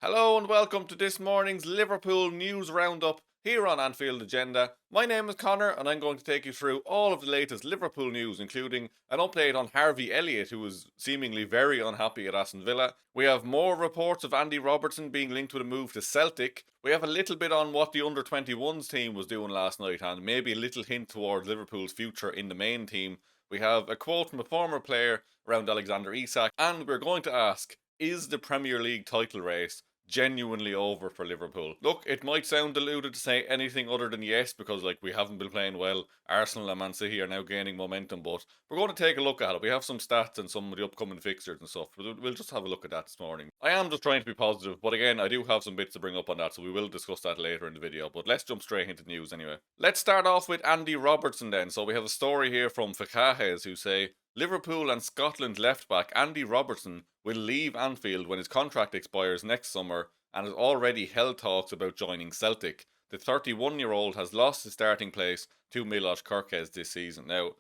Hello and welcome to this morning's Liverpool News Roundup here on Anfield Agenda. My name is Conor and I'm going to take you through all of the latest Liverpool news, including an update on Harvey Elliott, who is seemingly very unhappy at Aston Villa. We have more reports of Andy Robertson being linked with a move to Celtic. We have a little bit on what the under-21s team was doing last night and maybe a little hint towards Liverpool's future in the main team. We have a quote from a former player around Alexander Isak, and we're going to ask, is the Premier League title race genuinely over for Liverpool? Look, it might sound deluded to say anything other than yes, because we haven't been playing well. Arsenal and Man City are now gaining momentum, but we're going to take a look at it. We have some stats and some of the upcoming fixtures and stuff, but we'll just have a look at that this morning. I am just trying to be positive, but again, I do have some bits to bring up on that, so we will discuss that later in the video. But let's jump straight into the news anyway. Let's start off with Andy Robertson then. So we have a story here from Facajes who say Liverpool and Scotland left back Andy Robertson will leave Anfield when his contract expires next summer and has already held talks about joining Celtic. The 31-year-old has lost his starting place to Milos Kerkez this season. Now,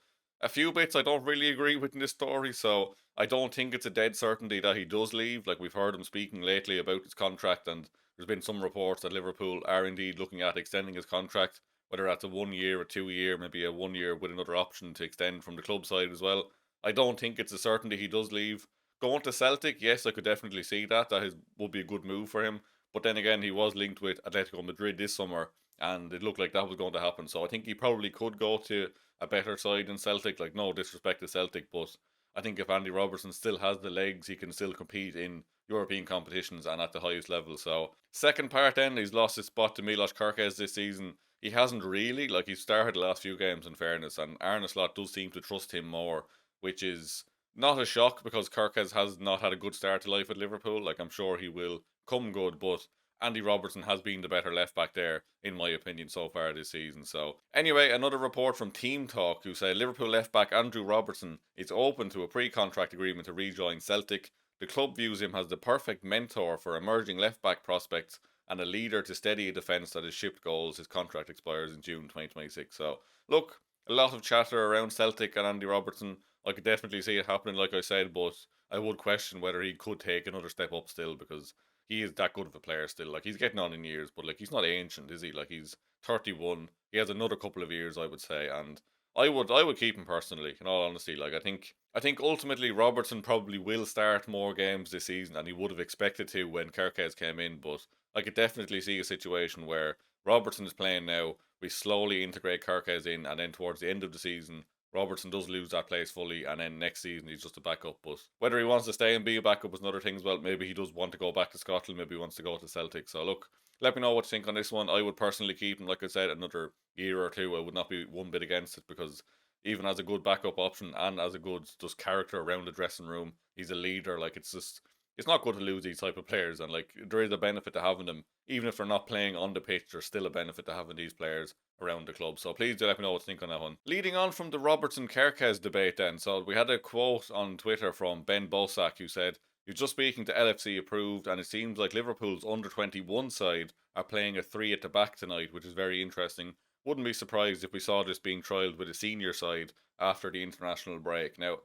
a few bits I don't really agree with in this story, so I don't think it's a dead certainty that he does leave. Like, we've heard him speaking lately about his contract, and there's been some reports that Liverpool are indeed looking at extending his contract, whether that's a 1 year, a 2 year, maybe a 1 year with another option to extend from the club side as well. I don't think it's a certainty he does leave. Going to Celtic, yes, I could definitely see that. Would be a good move for him. But then again, he was linked with Atletico Madrid this summer, and it looked like that was going to happen. So I think he probably could go to a better side than Celtic. Like, no disrespect to Celtic, but I think if Andy Robertson still has the legs, he can still compete in European competitions and at the highest level. So, second part then, he's lost his spot to Milos Kerkez this season. He hasn't really, like, he started the last few games in fairness, and Arne Slot does seem to trust him more, which is not a shock because Kerkez has not had a good start to life at Liverpool. Like, I'm sure he will come good, but Andy Robertson has been the better left back there, in my opinion, so far this season. So, anyway, another report from Team Talk who say Liverpool left back Andrew Robertson is open to a pre contract agreement to rejoin Celtic. The club views him as the perfect mentor for emerging left back prospects and a leader to steady a defence that has shipped goals. His contract expires in June 2026. So, look, a lot of chatter around Celtic and Andy Robertson. I could definitely see it happening, like I said, but I would question whether he could take another step up still because he is that good of a player still. Like, he's getting on in years, but like, he's not ancient, is he? Like, he's 31. He has another couple of years, I would say, and I would keep him personally. In all honesty, like, I think ultimately Robertson probably will start more games this season than he would have expected to when Kerkez came in. But I could definitely see a situation where Robertson is playing now. We slowly integrate Kerkez in, and then towards the end of the season, Robertson does lose that place fully, and then next season he's just a backup. But whether he wants to stay and be a backup is another thing as well. Maybe he does want to go back to Scotland. Maybe he wants to go to Celtic. So look, let me know what you think on this one. I would personally keep him, like I said, another year or two. I would not be one bit against it because even as a good backup option and as a good just character around the dressing room, he's a leader. Like, it's not good to lose these type of players, and like, there is a benefit to having them, even if they're not playing on the pitch. There's still a benefit to having these players around the club. So please do let me know what you think on that one. Leading on from the Robertson Kerkez debate then, so we had a quote on Twitter from Ben Bosak who said, "You're just speaking to LFC approved, and it seems like Liverpool's under 21 side are playing a three at the back tonight, which is very interesting. Wouldn't be surprised if we saw this being trialled with a senior side after the international break." Now,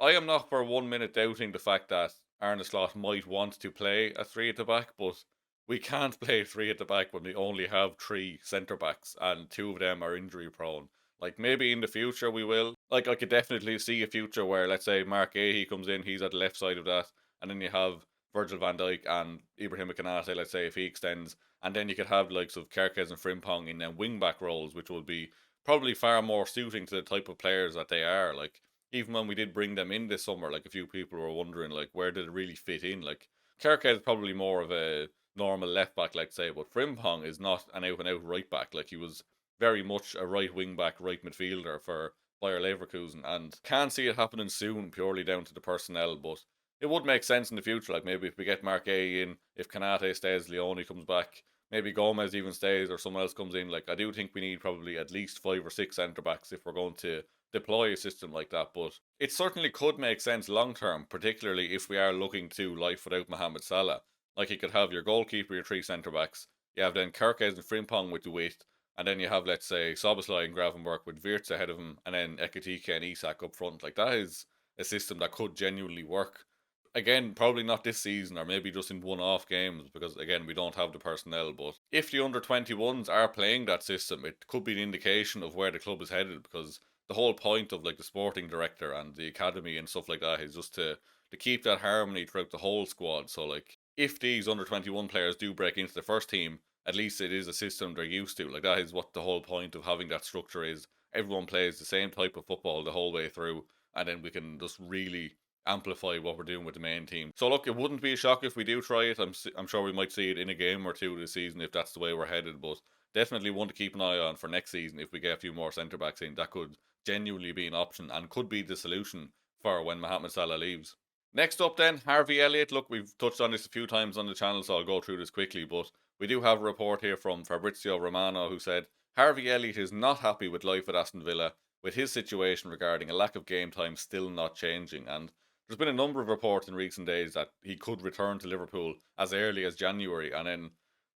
I am not for 1 minute doubting the fact that Arne Slot might want to play a three at the back, but we can't play three at the back when we only have three centre backs and two of them are injury prone. Like, maybe in the future we will. Like, I could definitely see a future where, let's say, Mark Ahey comes in, he's at the left side of that, and then you have Virgil van Dijk and Ibrahim Konate, let's say, if he extends, and then you could have likes of Kerkez and Frimpong in them wing back roles, which would be probably far more suiting to the type of players that they are. Like, even when we did bring them in this summer, like, a few people were wondering, like, where did it really fit in? Like, Kerkez is probably more of a normal left back, like say, but Frimpong is not an out and out right back. Like, he was very much a right wing back, right midfielder for Bayer Leverkusen, and can't see it happening soon purely down to the personnel. But it would make sense in the future. Like, maybe if we get Mark A in, if Kanate stays, Leone comes back, maybe Gomez even stays, or someone else comes in. Like, I do think we need probably at least 5 or 6 centre backs if we're going to deploy a system like that. But it certainly could make sense long term, particularly if we are looking to life without Mohamed Salah. Like, you could have your goalkeeper, your three centre backs. You have then Kerkez and Frimpong with the width, and then you have, let's say, Soboslai and Gravenberg with Wirtz ahead of him, and then Ekitike and Isak up front. Like, that is a system that could genuinely work. Again, probably not this season, or maybe just in one-off games, because again, we don't have the personnel. But if the under-21s are playing that system, it could be an indication of where the club is headed, because the whole point of like the sporting director and the academy and stuff like that is just to keep that harmony throughout the whole squad. So like, if these under-21 players do break into the first team, at least it is a system they're used to. Like, that is what the whole point of having that structure is. Everyone plays the same type of football the whole way through, and then we can just really amplify what we're doing with the main team. So look, it wouldn't be a shock if we do try it. I'm sure we might see it in a game or two this season if that's the way we're headed. But definitely one to keep an eye on for next season if we get a few more centre backs in. That could genuinely be an option and could be the solution for when Mohamed Salah leaves. Next up then, Harvey Elliott. Look, we've touched on this a few times on the channel, so I'll go through this quickly. But we do have a report here from Fabrizio Romano who said Harvey Elliott is not happy with life at Aston Villa, with his situation regarding a lack of game time still not changing. And there's been a number of reports in recent days that he could return to Liverpool as early as January, and then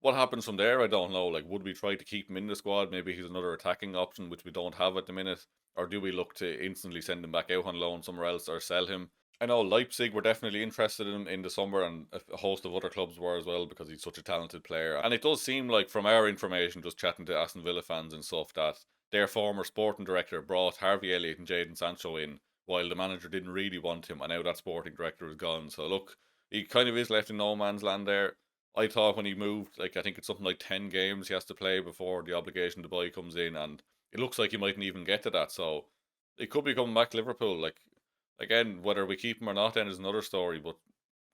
what happens from there, I don't know. Like, would we try to keep him in the squad? Maybe he's another attacking option, which we don't have at the minute, or do we look to instantly send him back out on loan somewhere else or sell him? I know Leipzig were definitely interested in him in the summer, and a host of other clubs were as well, because he's such a talented player. And it does seem like, from our information, just chatting to Aston Villa fans and stuff, that their former sporting director brought Harvey Elliott and Jadon Sancho in while the manager didn't really want him, and now that sporting director is gone. So look, he kind of is left in no man's land there. I thought when he moved, like, I think it's something like 10 games he has to play before the obligation to buy comes in, and it looks like he mightn't even get to that. So it could be coming back to Liverpool. Like, again, whether we keep him or not then is another story, but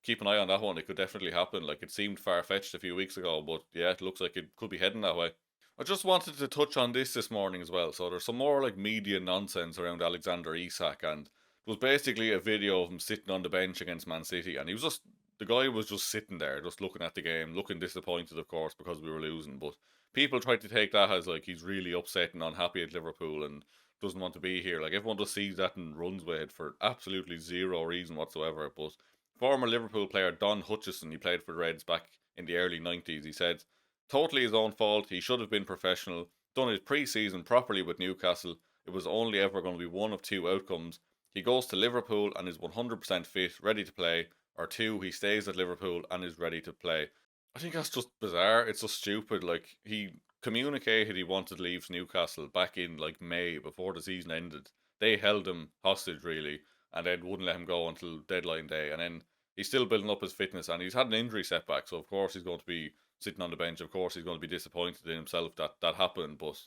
keep an eye on that one. It could definitely happen. Like, it seemed far-fetched a few weeks ago, but yeah, it looks like it could be heading that way. I just wanted to touch on this morning as well. So there's some more like media nonsense around Alexander Isak, and it was basically a video of him sitting on the bench against Man City, and the guy was just sitting there, just looking at the game, looking disappointed, of course, because we were losing. But people tried to take that as like he's really upset and unhappy at Liverpool and doesn't want to be here. Like, everyone just sees that and runs with it for absolutely zero reason whatsoever. But former Liverpool player Don Hutchison, he played for the Reds back in the early 90s, he said, totally his own fault. He should have been professional, done his pre-season properly with Newcastle. It was only ever going to be one of two outcomes. He goes to Liverpool and is 100% fit, ready to play, or two, he stays at Liverpool and is ready to play. I think that's just bizarre. It's just stupid. Like, he communicated he wanted to leave Newcastle back in like May before the season ended. They held him hostage really, and then wouldn't let him go until deadline day. And then he's still building up his fitness, and he's had an injury setback, so of course he's going to be sitting on the bench. Of course he's going to be disappointed in himself that that happened. But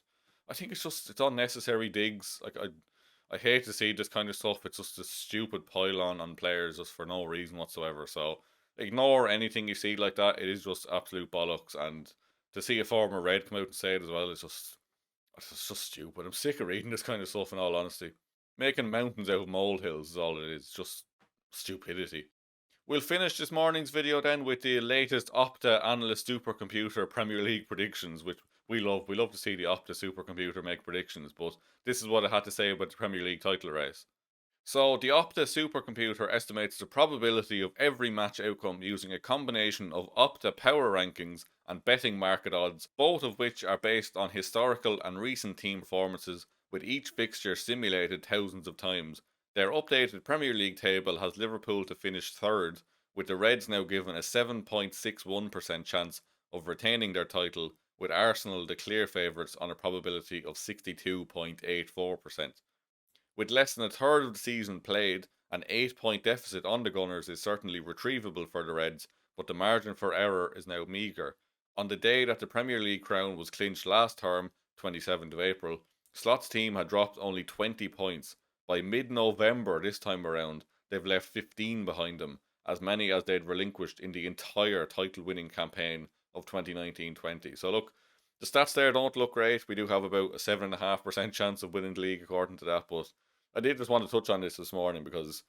I think it's unnecessary digs. Like, I hate to see this kind of stuff. It's just a stupid pile on players just for no reason whatsoever. So ignore anything you see like that. It is just absolute bollocks. And to see a former Red come out and say it as well, it's just stupid. I'm sick of reading this kind of stuff, in all honesty. Making mountains out of molehills is all it is. Just stupidity. We'll finish this morning's video then with the latest Opta Analyst Supercomputer Premier League predictions, which we love. We love to see the Opta Supercomputer make predictions, but this is what it had to say about the Premier League title race. So, the Opta supercomputer estimates the probability of every match outcome using a combination of Opta power rankings and betting market odds, both of which are based on historical and recent team performances, with each fixture simulated thousands of times. Their updated Premier League table has Liverpool to finish third, with the Reds now given a 7.61% chance of retaining their title, with Arsenal the clear favourites on a probability of 62.84%. With less than a third of the season played, an 8-point deficit on the Gunners is certainly retrievable for the Reds, but the margin for error is now meagre. On the day that the Premier League crown was clinched last term, 27th of April, Slot's team had dropped only 20 points. By mid-November this time around, they've left 15 behind them, as many as they'd relinquished in the entire title-winning campaign of 2019-20. So look, the stats there don't look great. We do have about a 7.5% chance of winning the league according to that, but I did just want to touch on this morning because,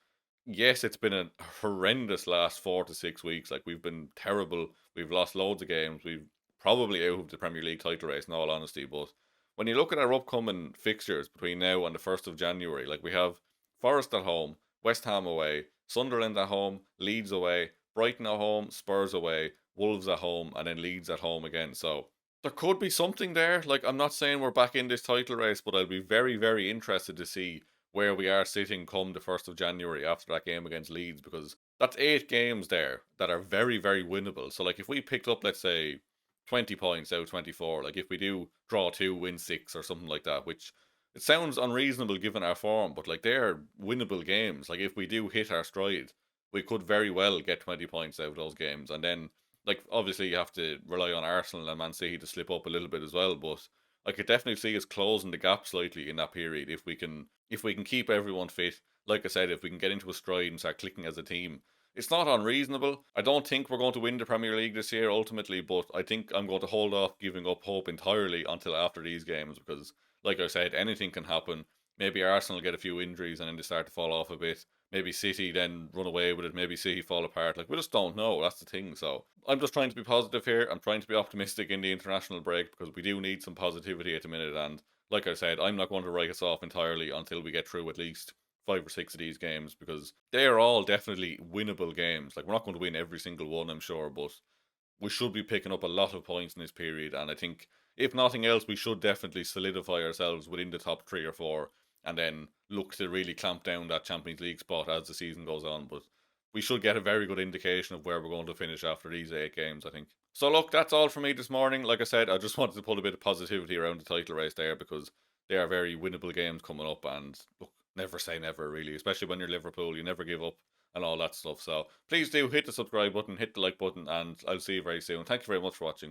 yes, it's been a horrendous last 4 to 6 weeks. Like, we've been terrible. We've lost loads of games. We've probably out of the Premier League title race, in all honesty. But when you look at our upcoming fixtures between now and the 1st of January, like, we have Forest at home, West Ham away, Sunderland at home, Leeds away, Brighton at home, Spurs away, Wolves at home, and then Leeds at home again. So there could be something there. Like, I'm not saying we're back in this title race, but I'll be very, very interested to see where we are sitting come the 1st of January after that game against Leeds, because That's 8 games there that are very, very winnable. So, like, if we picked up, let's say, 20 points out of 24, like, if we do draw 2, win 6, or something like that, which it sounds unreasonable given our form, but, like, they're winnable games. Like, if we do hit our stride, we could very well get 20 points out of those games. And then, like, obviously, you have to rely on Arsenal and Man City to slip up a little bit as well, but I could definitely see us closing the gap slightly in that period if we can keep everyone fit. Like I said, if we can get into a stride and start clicking as a team, it's not unreasonable. I don't think we're going to win the Premier League this year ultimately, but I think I'm going to hold off giving up hope entirely until after these games because, like I said, anything can happen. Maybe Arsenal get a few injuries and then they start to fall off a bit. Maybe City then run away with it. Maybe City fall apart. Like, we just don't know. That's the thing. So I'm just trying to be positive here. I'm trying to be optimistic in the international break because we do need some positivity at the minute. And like I said, I'm not going to write us off entirely until we get through at least 5 or 6 of these games because they are all definitely winnable games. Like, we're not going to win every single one, I'm sure, but we should be picking up a lot of points in this period. And I think, if nothing else, we should definitely solidify ourselves within the top 3 or 4 and then look to really clamp down that Champions League spot as the season goes on. But we should get a very good indication of where we're going to finish after these 8 games, I think. So, look, that's all for me this morning. Like I said, I just wanted to put a bit of positivity around the title race there because they are very winnable games coming up. And look, never say never, really, especially when you're Liverpool. You never give up and all that stuff. So please do hit the subscribe button, hit the like button, and I'll see you very soon. Thank you very much for watching.